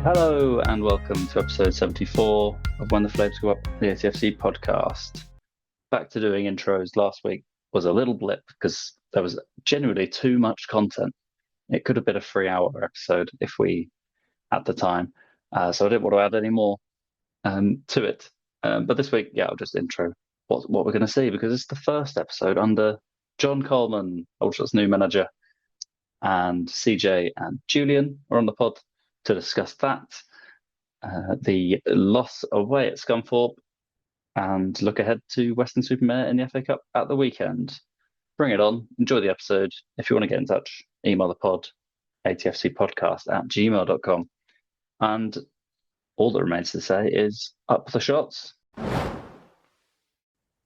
Hello and welcome to episode 74 of When the Flames Go Up, the ATFC podcast. Back to doing intros. Last week was a little blip because there was genuinely too much content. It could have been a 3-hour episode if we had the time. So I didn't want to add any more to it. But this week, I'll just intro what we're going to see because it's the first episode under John Coleman, Aldershot's new manager, and CJ and Julian are on the pod to discuss that, the loss away at Scunthorpe, and look ahead to Weston Mare in the FA Cup at the weekend. Bring it on. Enjoy the episode. If you want to get in touch, email the pod, atfcpodcast@gmail.com. And all that remains to say is up the shots.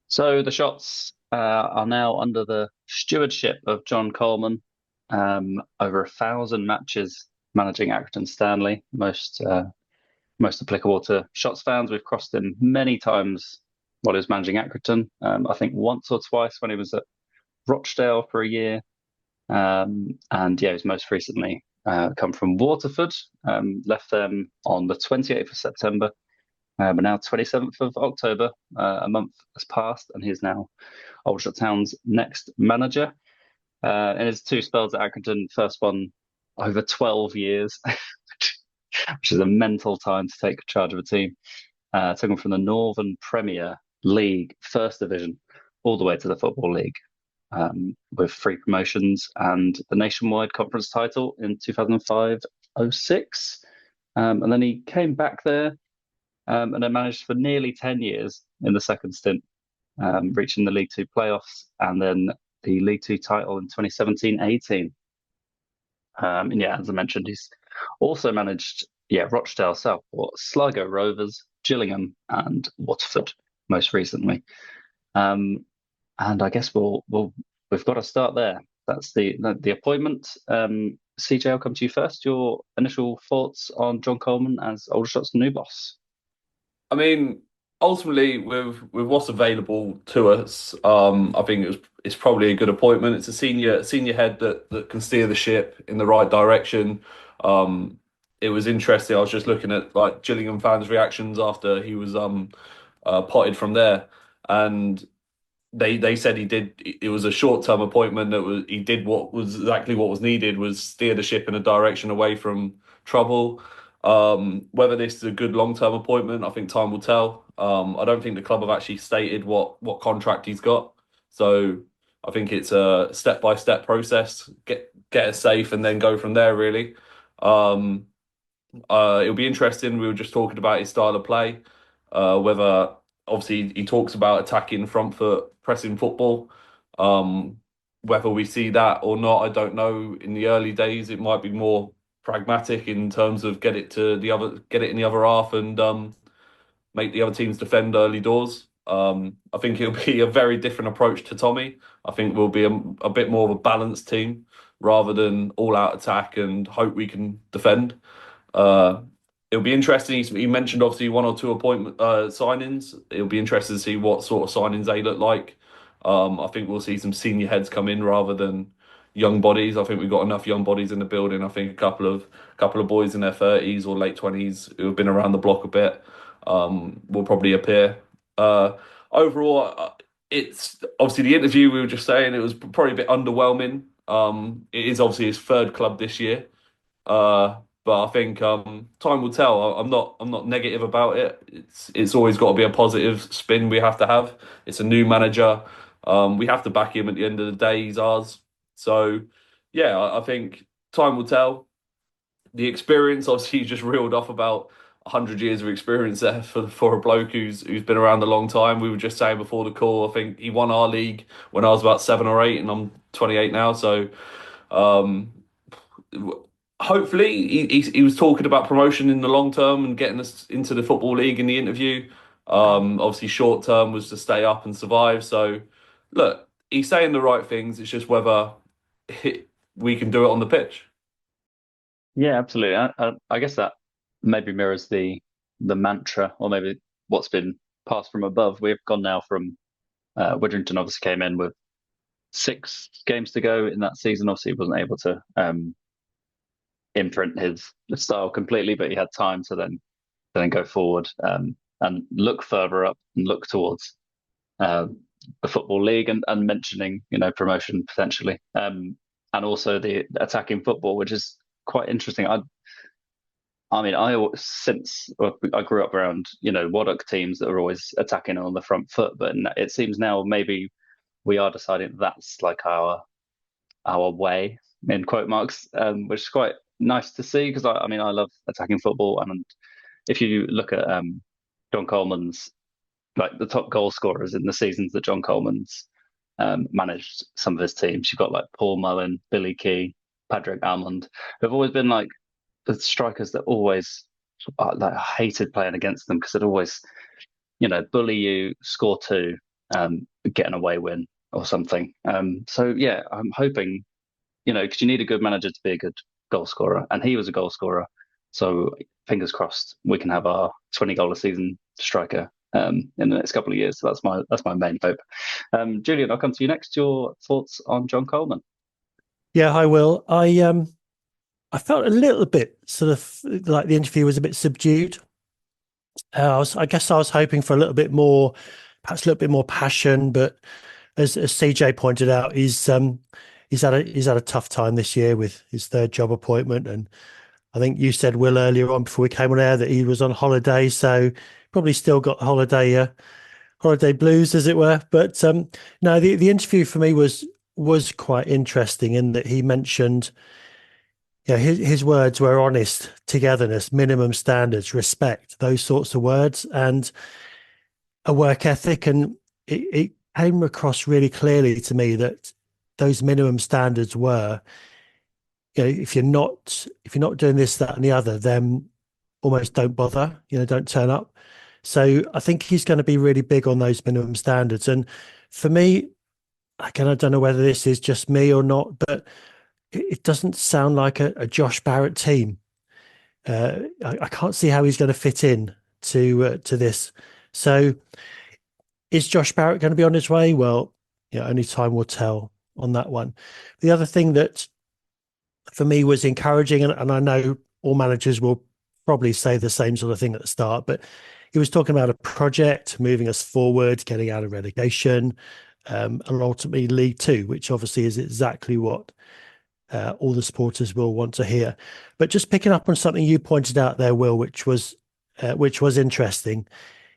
So the shots are now under the stewardship of John Coleman. Over 1,000 matches managing Accrington Stanley, most applicable to Shots fans. We've crossed him many times while he was managing Accrington. I think once or twice when he was at Rochdale for a year. He's most recently come from Waterford, left them on the 28th of September. But now 27th of October, a month has passed, and he's now Aldershot Town's next manager. In his two spells at Accrington, first one over 12 years, which is a mental time to take charge of a team. Took them from the Northern Premier League, First Division, all the way to the Football League, with 3 promotions and the Nationwide Conference title in 2005-06. And then he came back there and then managed for nearly 10 years in the second stint, reaching the League Two playoffs and then the League Two title in 2017-18. As I mentioned, he's also managed Rochdale, Southport, Sligo Rovers, Gillingham, and Waterford most recently. And I guess we've got to start there. That's the appointment. CJ, I'll come to you first. Your initial thoughts on John Coleman as Aldershot's new boss? I mean, ultimately, with what's available to us, I think it's probably a good appointment. It's a senior head that can steer the ship in the right direction. It was interesting. I was just looking at like Gillingham fans' reactions after he was potted from there, and they said he did. It was a short-term appointment he did what was exactly what was needed, was steer the ship in a direction away from trouble. Whether this is a good long-term appointment, I think time will tell. I don't think the club have actually stated what contract he's got, so I think it's a step-by-step process. Get it safe and then go from there. Really, it'll be interesting. We were just talking about his style of play, whether obviously he talks about attacking front foot, pressing football. Whether we see that or not, I don't know. In the early days, it might be more pragmatic in terms of get it in the other half and make the other teams defend early doors. I think it'll be a very different approach to Tommy. I think we'll be a bit more of a balanced team rather than all out attack and hope we can defend. Uh, it'll be interesting. He mentioned obviously 1 or 2 appointment signings. It'll be interesting to see what sort of signings they look like. I think we'll see some senior heads come in rather than young bodies. I think we've got enough young bodies in the building. I think a couple of boys in their 30s or late 20s who have been around the block a bit will probably appear. Overall, it's obviously the interview we were just saying it was probably a bit underwhelming. It is obviously his third club this year. But I think time will tell. I'm not negative about it. It's always got to be a positive spin we have to have. It's a new manager. We have to back him at the end of the day. He's ours. So yeah, I think time will tell. The experience, obviously, you just reeled off about 100 years of experience there for a bloke who's been around a long time. We were just saying before the call. I think he won our league when I was about 7 or 8, and I'm 28 now. So. Um, Hopefully, he was talking about promotion in the long term and getting us into the football league in the interview. Obviously, short term was to stay up and survive. So, look, he's saying the right things. It's just whether we can do it on the pitch. Yeah, absolutely. I guess that maybe mirrors the mantra, or maybe what's been passed from above. We've gone now from Widrington obviously came in with 6 games to go in that season. Obviously, he wasn't able to imprint his style completely, but he had time to then go forward and look further up and look towards uh, the football league and mentioning promotion potentially, and also the attacking football, which is quite interesting. I mean, since I grew up around Waddock teams that are always attacking on the front foot, but it seems now maybe we are deciding that's like our way in quote marks, which is quite nice to see because I mean I love attacking football, and if you look at John Coleman's like the top goal scorers in the seasons that John Coleman's managed some of his teams, you've got like Paul Mullen, Billy Key, Patrick Almond, who've always been like the strikers that always like I hated playing against them because they'd always bully you, score two, get an away win or something. So yeah, I'm hoping because you need a good manager to be a good goal scorer, and he was a goal scorer. So fingers crossed we can have our 20 goal a season striker in the next couple of years. So that's my main hope. Julian, I'll come to you next. Your thoughts on John Coleman? Yeah, I will. I felt a little bit sort of like the interview was a bit subdued. I guess I was hoping for a little bit more, perhaps a little bit more passion. But as CJ pointed out, he's had a tough time this year with his third job appointment, and I think you said, Will, earlier on before we came on air that he was on holiday, so probably still got holiday blues, as it were. But no, the interview for me was quite interesting in that he mentioned, his words were honest, togetherness, minimum standards, respect, those sorts of words, and a work ethic. And it came across really clearly to me that those minimum standards were, if you're not doing this, that, and the other, then almost don't bother, don't turn up. So I think he's going to be really big on those minimum standards. And for me, again, I don't know whether this is just me or not, but it doesn't sound like a Josh Barrett team. I can't see how he's going to fit in to this. So is Josh Barrett going to be on his way? Well, only time will tell on that one. The other thing that for me was encouraging, and I know all managers will probably say the same sort of thing at the start, but he was talking about a project moving us forward, getting out of relegation, and ultimately League Two, which obviously is exactly what all the supporters will want to hear. But just picking up on something you pointed out there, Will, which was interesting.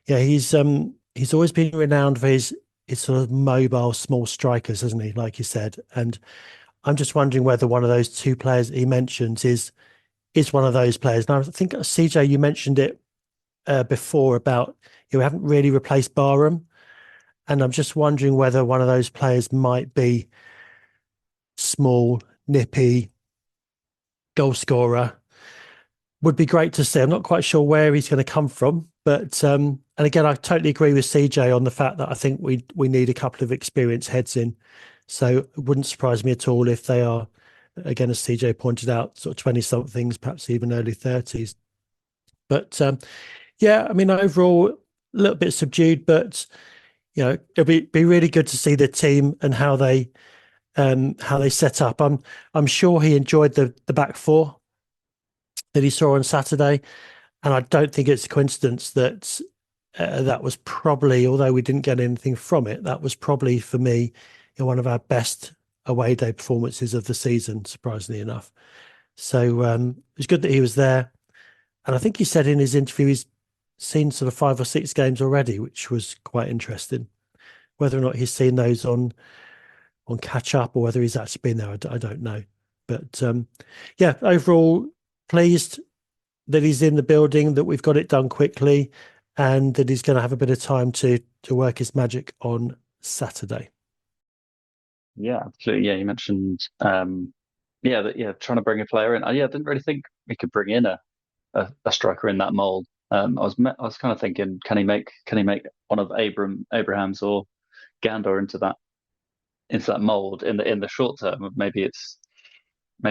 Yeah, he's always been renowned for his sort of mobile small strikers, hasn't he? Like you said, and I'm just wondering whether one of those two players he mentions is one of those players. Now, I think CJ, you mentioned it before about we haven't really replaced Barham, and I'm just wondering whether one of those players might be small, nippy, goal scorer. Would be great to see. I'm not quite sure where he's going to come from, but and again, I totally agree with CJ on the fact that I think we need a couple of experienced heads in. So it wouldn't surprise me at all if they are, again, as CJ pointed out, sort of 20-somethings, perhaps even early 30s. But yeah, I mean, overall, a little bit subdued, but it'll be really good to see the team and how they set up. I'm sure he enjoyed the back four that he saw on Saturday, and I don't think it's a coincidence that that was probably, although we didn't get anything from it, that was probably for me one of our best away day performances of the season, surprisingly enough. So it was good that he was there, and I think he said in his interview he's seen sort of 5 or 6 games already, which was quite interesting. Whether or not he's seen those on catch up or whether he's actually been there, I don't know. But yeah, overall pleased that he's in the building, that we've got it done quickly, and that he's going to have a bit of time to work his magic on Saturday. Yeah, absolutely. Yeah, you mentioned trying to bring a player in. I didn't really think we could bring in a striker in that mold. I was kind of thinking, can he make one of Abraham's or Gandor into that mold in the short term? Maybe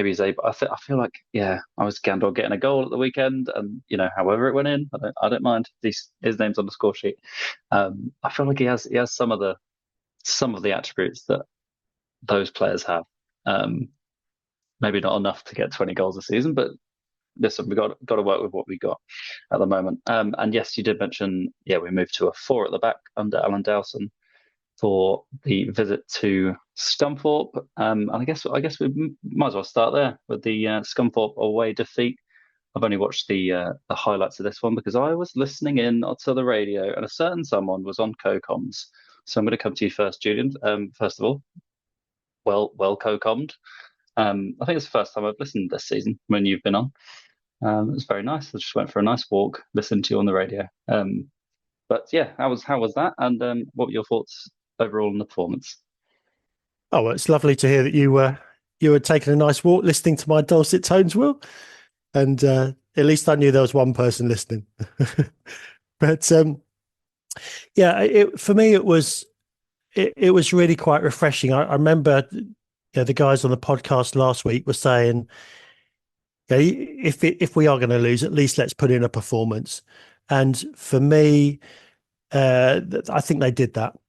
he's able. I feel like I was Gandor getting a goal at the weekend, and however it went in, I don't mind. His name's on the score sheet. I feel like he has some of the attributes that those players have. Maybe not enough to get 20 goals a season, but listen, we got to work with what we got at the moment. And yes, you did mention, we moved to a four at the back under Alan Dowson for the visit to Scunthorpe. And I guess we might as well start there with the Scunthorpe away defeat. I've only watched the highlights of this one because I was listening in to the radio, and a certain someone was on co-comms. So I'm going to come to you first, Julian. First of all, well co-commed. I think it's the first time I've listened this season when you've been on. It was very nice. I just went for a nice walk, listened to you on the radio. But yeah, how was that? And what were your thoughts overall on the performance? Oh, well, it's lovely to hear that you were taking a nice walk, listening to my dulcet tones, Will. And at least I knew there was one person listening. But for me, it was really quite refreshing. I remember, the guys on the podcast last week were saying, if we are going to lose, at least let's put in a performance. And for me, I think they did that.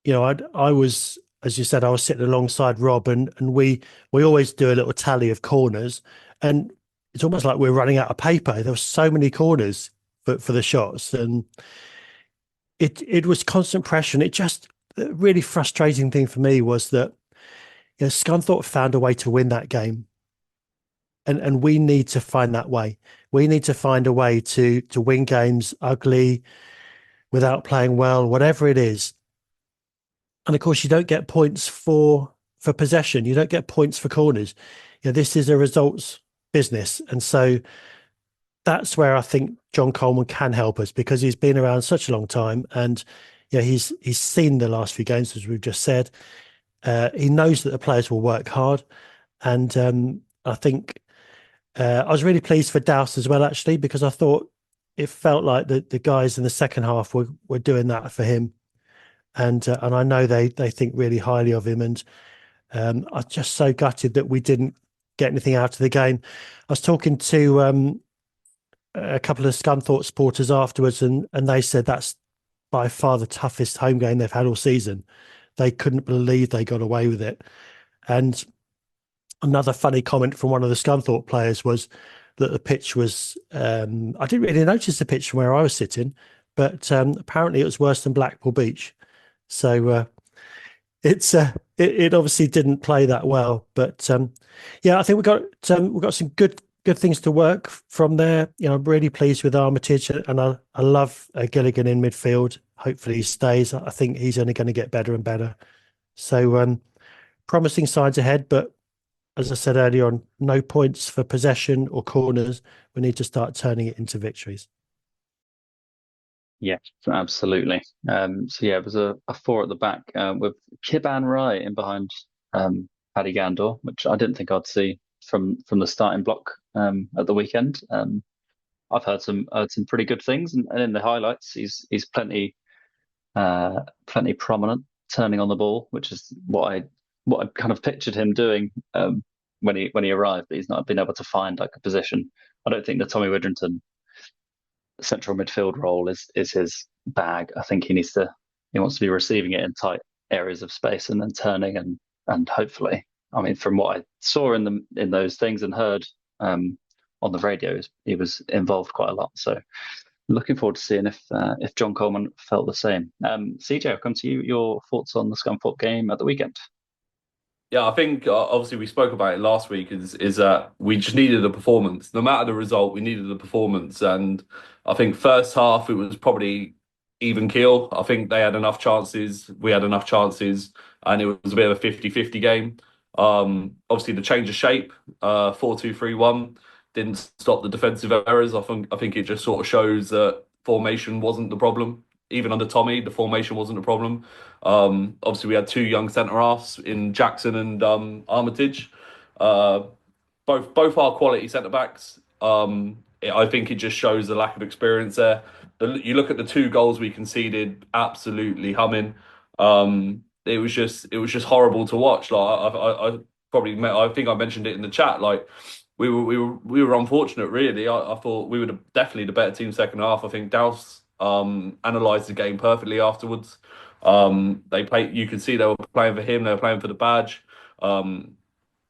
I was, as you said, I was sitting alongside Rob, and we always do a little tally of corners, and it's almost like we're running out of paper. There were so many corners for the shots, and it was constant pressure. And it just, the really frustrating thing for me was that Scunthorpe found a way to win that game, and we need to find that way. We need to find a way to win games ugly, without playing well, whatever it is. And of course, you don't get points for possession. You don't get points for corners. This is a results business, and so that's where I think John Coleman can help us, because he's been around such a long time, and he's seen the last few games, as we've just said. He knows that the players will work hard, and I think I was really pleased for Douse as well, actually, because I thought it felt like the guys in the second half were doing that for him, and I know they think really highly of him, and I'm just so gutted that we didn't get anything out of the game. I was talking to a couple of Scunthorpe supporters afterwards, and they said that's by far the toughest home game they've had all season. They couldn't believe they got away with it. And another funny comment from one of the Scunthorpe players was that the pitch was, I didn't really notice the pitch from where I was sitting, but apparently it was worse than Blackpool Beach. So it obviously didn't play that well. But I think we got some good things to work from there. I'm really pleased with Armitage, and I love Gilligan in midfield. Hopefully he stays. I think he's only going to get better and better. So promising signs ahead, but as I said earlier on, no points for possession or corners. We need to start turning it into victories. Yeah, absolutely. It was a four at the back with Kiban Rai in behind Paddy Gandor, which I didn't think I'd see from the starting block at the weekend. I've heard some pretty good things, and in the highlights, he's plenty prominent, turning on the ball, which is what I kind of pictured him doing when he arrived, but he's not been able to find like a position. I don't think the Tommy Widrington central midfield role is his bag. I think he wants to be receiving it in tight areas of space and then turning and hopefully, I mean, from what I saw in those things and heard on the radio, he was involved quite a lot. So looking forward to seeing if John Coleman felt the same. CJ, I'll come to you. Your thoughts on the Scunthorpe game at the weekend? Yeah, I think obviously we spoke about it last week. Is that we just needed a performance, no matter the result. We needed a performance, and I think first half it was probably even keel. I think they had enough chances, we had enough chances, and it was a bit of a 50-50 game. Obviously the change of shape, 4-2-3-1, didn't stop the defensive errors. I think it just sort of shows that formation wasn't the problem. Even under Tommy, the formation wasn't a problem. Obviously, we had two young centre halves in Jackson and Armitage. Both are quality centre backs. I think it just shows the lack of experience there. You look at the two goals we conceded, absolutely humming. It was just horrible to watch. Like I think I mentioned it in the chat. Like we were unfortunate, really. I thought we were definitely the better team second half. I think Douse analysed the game perfectly afterwards. They played. You could see they were playing for him. They were playing for the badge.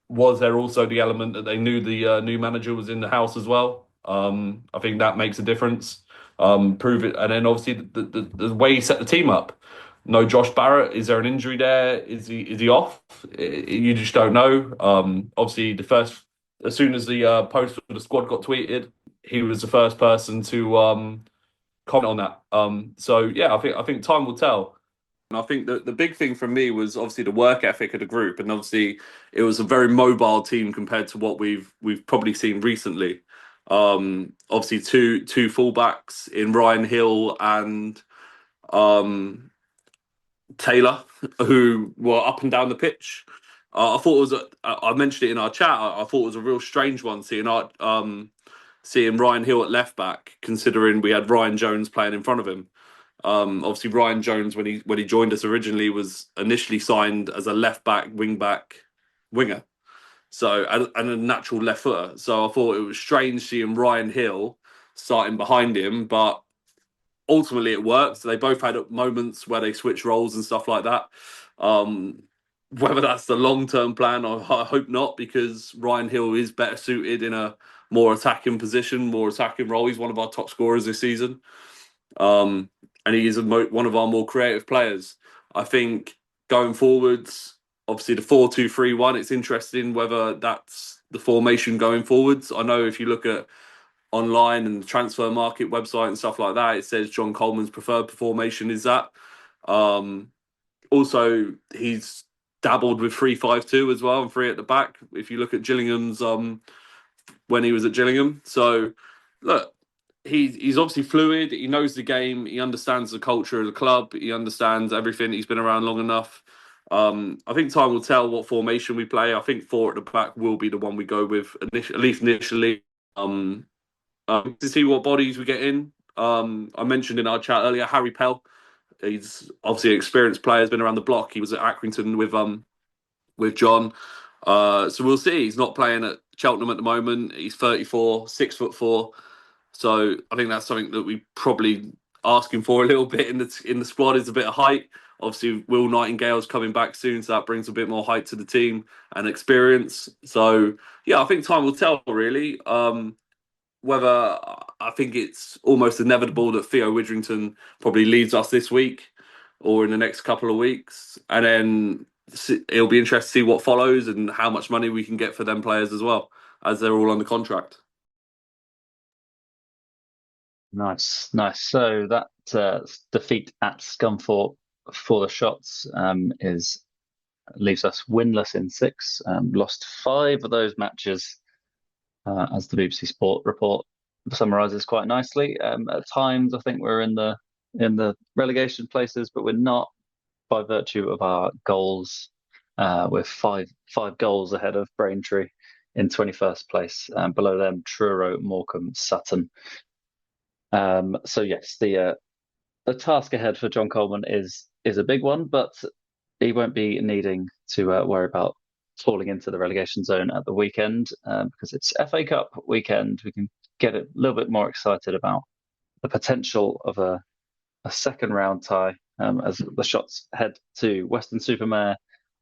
was there also the element that they knew the new manager was in the house as well? I think that makes a difference. Prove it, and then obviously the way he set the team up. No Josh Barrett. Is there an injury there? Is he off? You just don't know. Obviously, as soon as the post for the squad got tweeted, he was the first person to comment on that. So yeah, I think time will tell. And I think that the big thing for me was obviously the work ethic of the group, and obviously it was a very mobile team compared to what we've probably seen recently. Obviously two fullbacks in Ryan Hill and Taylor, who were up and down the pitch. I thought it was. I mentioned it in our chat. I thought it was a real strange one seeing Ryan Hill at left back, considering we had Ryan Jones playing in front of him. Obviously, Ryan Jones, when he joined us originally, was initially signed as a left back, wing back, winger. So and a natural left footer. So I thought it was strange seeing Ryan Hill starting behind him, but ultimately it worked. They both had moments where they switched roles and stuff like that. Whether that's the long-term plan, I hope not, because Ryan Hill is better suited in a more attacking position, more attacking role. He's one of our top scorers this season. And he is one of our more creative players. I think going forwards, obviously the 4-2-3-1, it's interesting whether that's the formation going forwards. I know if you look at online and the transfer market website and stuff like that, it says John Coleman's preferred formation is that. Also, he's dabbled with 3-5-2 as well and 3 at the back. If you look at Gillingham's when he was at Gillingham. So look, he's obviously fluid. He knows the game. He understands the culture of the club. He understands everything. He's been around long enough. I think time will tell what formation we play. I think 4 at the back will be the one we go with, at least initially. To see what bodies we get in. I mentioned in our chat earlier, Harry Pell. He's obviously an experienced player. Has been around the block. He was at Accrington with John. So we'll see. He's not playing at Cheltenham at the moment. He's 34, 6'4". So I think that's something that we probably asking for a little bit in the squad is a bit of height. Obviously, Will Nightingale's coming back soon, so that brings a bit more height to the team and experience. So yeah, I think time will tell really. Whether I think it's almost inevitable that Theo Widrington probably leaves us this week or in the next couple of weeks, and then it'll be interesting to see what follows and how much money we can get for them players as well, as they're all under contract. Nice. So that defeat at Scunthorpe for the Shots leaves us winless in 6. Lost 5 of those matches, as the BBC Sport report summarises quite nicely. At times, I think we're in the relegation places, but we're not by virtue of our goals. We're five goals ahead of Braintree in 21st place. Below them, Truro, Morecambe, Sutton. So yes, the task ahead for John Coleman is a big one, but he won't be needing to worry about falling into the relegation zone at the weekend because it's FA Cup weekend. We can get a little bit more excited about the potential of a second round tie as the Shots head to Weston-super-Mare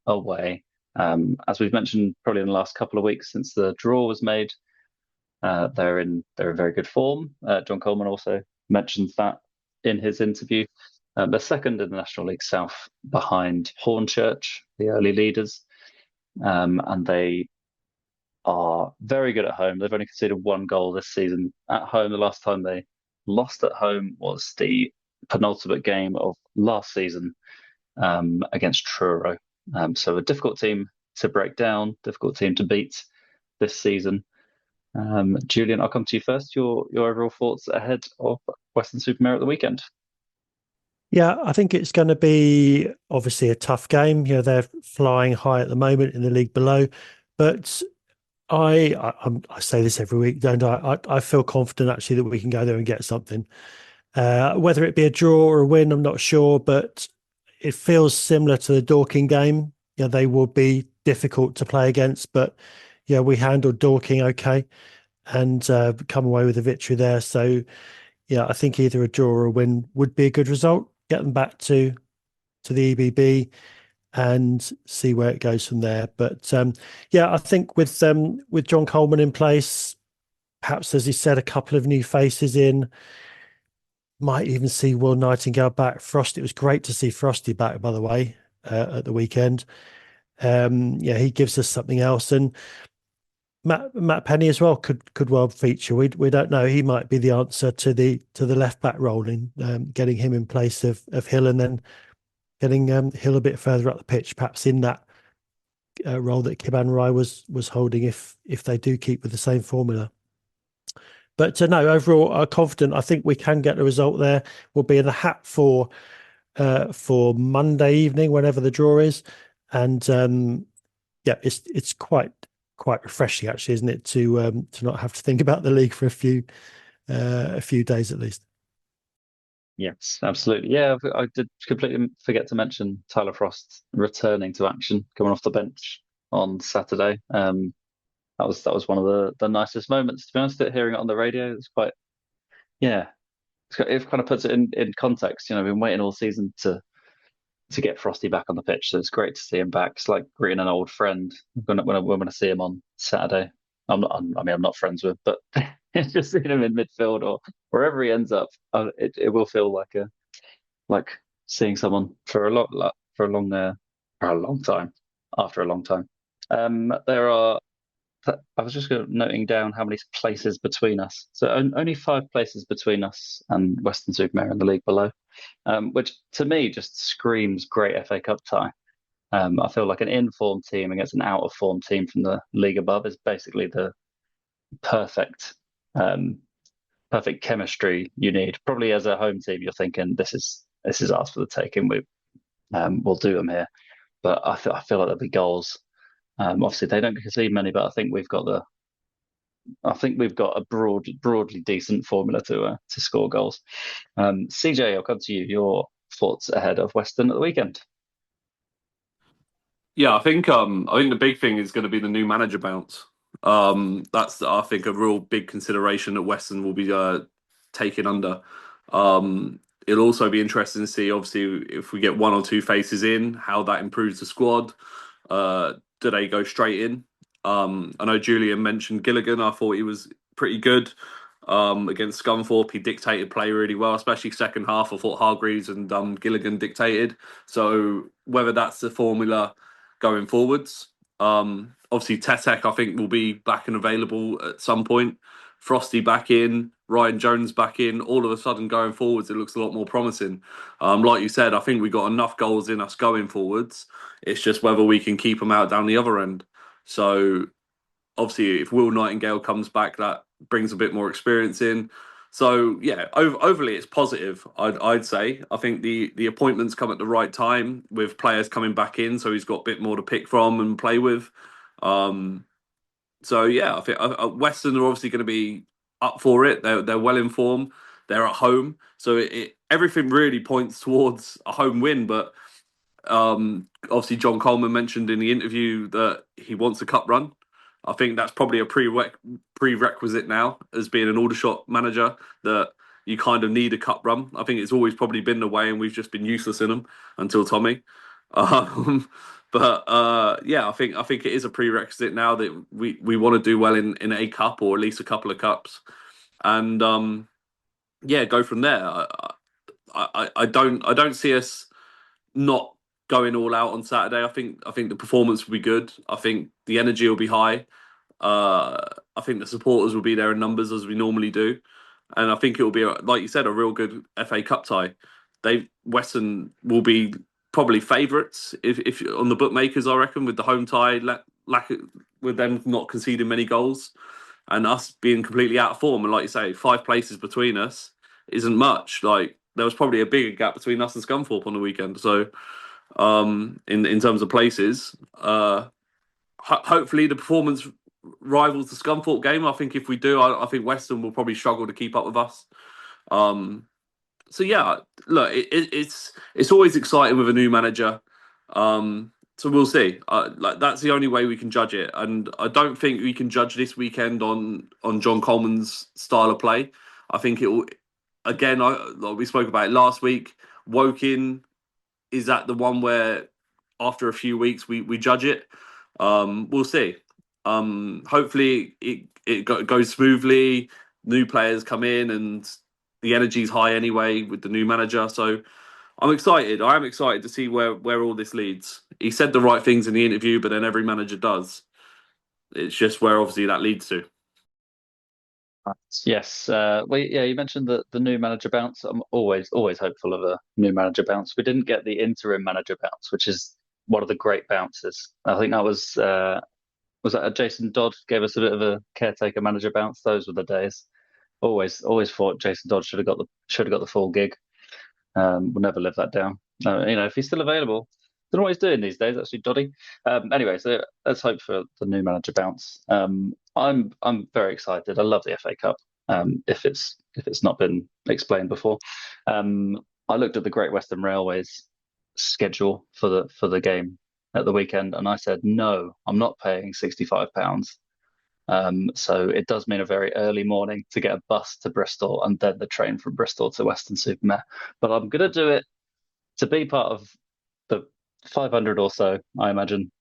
away. As we've mentioned probably in the last couple of weeks since the draw was made, they're in very good form. John Coleman also mentions that in his interview. They're second in the National League South behind Hornchurch, the early leaders. And they are very good at home. They've only conceded 1 goal this season at home. The last time they lost at home was the penultimate game of last season against Truro. So a difficult team to break down, difficult team to beat this season. Julian, I'll come to you first. Your overall thoughts ahead of Weston-super-Mare at the weekend? Yeah, I think it's going to be obviously a tough game. They're flying high at the moment in the league below, but I say this every week, don't I? I feel confident actually that we can go there and get something. Whether it be a draw or a win, I'm not sure, but it feels similar to the Dorking game. They will be difficult to play against, but we handled Dorking okay and come away with a victory there. So I think either a draw or a win would be a good result. Get them back to the EBB and see where it goes from there. But yeah, I think with John Coleman in place, perhaps, as he said, a couple of new faces in. Might even see Will Nightingale back. Frosty, it was great to see Frosty back, by the way, at the weekend. Yeah, he gives us something else, and Matt Penny as well could well feature. We don't know. He might be the answer to the left back role in getting him in place of Hill, and then getting Hill a bit further up the pitch, perhaps in that role that Kiban Rai was holding, if they do keep with the same formula. But no, overall, confident. I think we can get a result there. We'll be in the hat for Monday evening, whenever the draw is, and yeah, it's quite refreshing, actually, isn't it, to not have to think about the league for a few days at least. Yes, absolutely. Yeah, I did completely forget to mention Tyler Frost returning to action, coming off the bench on Saturday. That was one of the nicest moments, to be honest. Hearing it on the radio, it's quite, yeah, it kind of puts it in context. I've been waiting all season to get Frosty back on the pitch, so it's great to see him back. It's like greeting an old friend when I see him on Saturday. I'm not friends with, but just seeing him in midfield or wherever he ends up, it will feel like seeing someone for a long time after a long time. There are. I was just noting down how many places between us. So only 5 places between us and Weston-super-Mare in the league below, which to me just screams great FA Cup tie. I feel like an in-form team against an out-of-form team from the league above is basically the perfect perfect chemistry you need. Probably as a home team, you're thinking this is ours for the taking. We'll do them here, but I feel like there'll be goals. Obviously, they don't concede many, but I think we've got a broadly decent formula to score goals. CJ, I'll come to you. Your thoughts ahead of Weston at the weekend? Yeah, I think the big thing is going to be the new manager bounce. That's, I think, a real big consideration that Weston will be taking under. It'll also be interesting to see, obviously, if we get 1 or 2 faces in, how that improves the squad. Do they go straight in? I know Julian mentioned Gilligan. I thought he was pretty good against Scunthorpe. He dictated play really well, especially second half. I thought Hargreaves and Gilligan dictated. So whether that's the formula going forwards. Obviously, Tetek, I think, will be back and available at some point. Frosty back in, Ryan Jones back in. All of a sudden, going forwards, it looks a lot more promising. Like you said, I think we got enough goals in us going forwards. It's just whether we can keep them out down the other end. So, obviously, if Will Nightingale comes back, that brings a bit more experience in. So yeah, overly it's positive. I'd say. I think the appointments come at the right time with players coming back in, so he's got a bit more to pick from and play with. So yeah, I think Weston are obviously going to be up for it. They're well informed. They're at home, so everything really points towards a home win. But obviously, John Coleman mentioned in the interview that he wants a cup run. I think that's probably a prerequisite now as being an Aldershot manager, that you kind of need a cup run. I think it's always probably been the way, and we've just been useless in them until Tommy. But yeah, I think it is a prerequisite now that we want to do well in a cup, or at least a couple of cups, and yeah, go from there. I don't see us not going all out on Saturday. I think the performance will be good. I think the energy will be high. I think the supporters will be there in numbers as we normally do, and I think it will be, like you said, a real good FA Cup tie. Weston will be probably favourites if on the bookmakers, I reckon, with the home tie, with them not conceding many goals, and us being completely out of form. And like you say, 5 places between us isn't much. Like, there was probably a bigger gap between us and Scunthorpe on the weekend. So in terms of places, hopefully the performance rivals the Scunthorpe game. I think if we do, I think Weston will probably struggle to keep up with us. So yeah, look, it's always exciting with a new manager. So we'll see. Like, that's the only way we can judge it, and I don't think we can judge this weekend on John Coleman's style of play. I think it will. Again, like we spoke about it last week. Woking is that the one where after a few weeks we judge it. We'll see. Hopefully it goes smoothly. New players come in and the energy's high anyway with the new manager. So I'm excited. I am excited to see where all this leads. He said the right things in the interview, but then every manager does. It's just where obviously that leads to. Yes. Well, yeah, you mentioned the new manager bounce. I'm always hopeful of a new manager bounce. We didn't get the interim manager bounce, which is one of the great bounces. I think that was that Jason Dodd gave us a bit of a caretaker manager bounce. Those were the days. Always thought Jason Dodd should have got the full gig. We'll never live that down. If he's still available, don't know what he's doing these days. Actually, Doddy. Anyway, so let's hope for the new manager bounce. I'm very excited. I love the FA Cup. If it's not been explained before, I looked at the Great Western Railway's schedule for the game at the weekend, and I said, no, I'm not paying £65. So it does mean a very early morning to get a bus to Bristol and then the train from Bristol to Weston-super-Mare. But I'm going to do it to be part of the 500 or so, I imagine.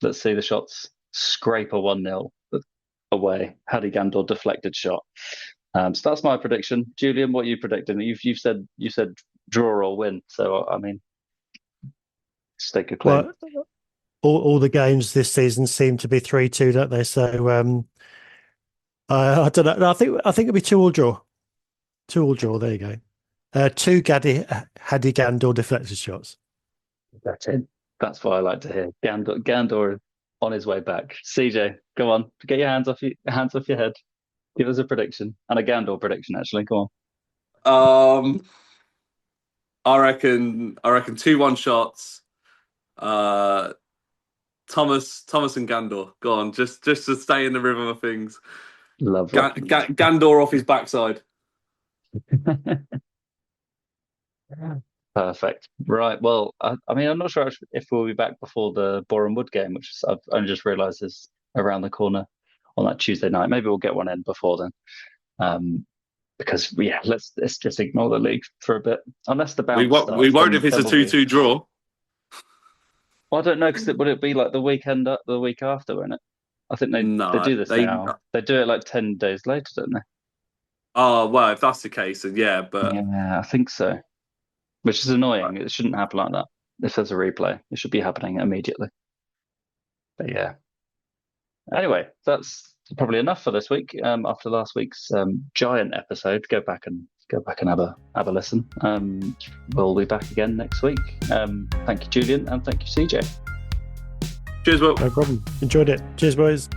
Let's see the shots scrape a 1-0 away. Hadi Gandor deflected shot. So that's my prediction. Julian, what are you predicting? You said draw or win. So I mean, stake a claim. Well, all the games this season seem to be 3-2, don't they? So I don't know. I think it'll be 2-2 draw. 2-2 draw. There you go. 2 Hadi Gandor deflected shots. That's it. That's what I like to hear. Gandor on his way back. CJ, go on. Get your hands off your head. Give us a prediction and a Gandor prediction. Actually, go on. I reckon 2-1 shots. Thomas and Gandor. Go on, just to stay in the rhythm of things. Love Gandor off his backside. Perfect. Right. Well, I mean, I'm not sure if we'll be back before the Boreham Wood game, which I've only just realised is around the corner on that Tuesday night. Maybe we'll get one in before then. Because let's just ignore the league for a bit, unless the bounce. We won't if it's a 2-2 draw. Well, I don't know, because would it be like the weekend, the week after, won't it? I think they do this now. They do it like 10 days later, don't they? Oh, well, if that's the case, then yeah, but yeah, I think so. Which is annoying. It shouldn't happen like that. If there's a replay, it should be happening immediately. But yeah. Anyway, that's probably enough for this week. After last week's giant episode, go back and have a listen. We'll be back again next week. Thank you, Julian, and thank you, CJ. Cheers, Will. No problem. Enjoyed it. Cheers, boys.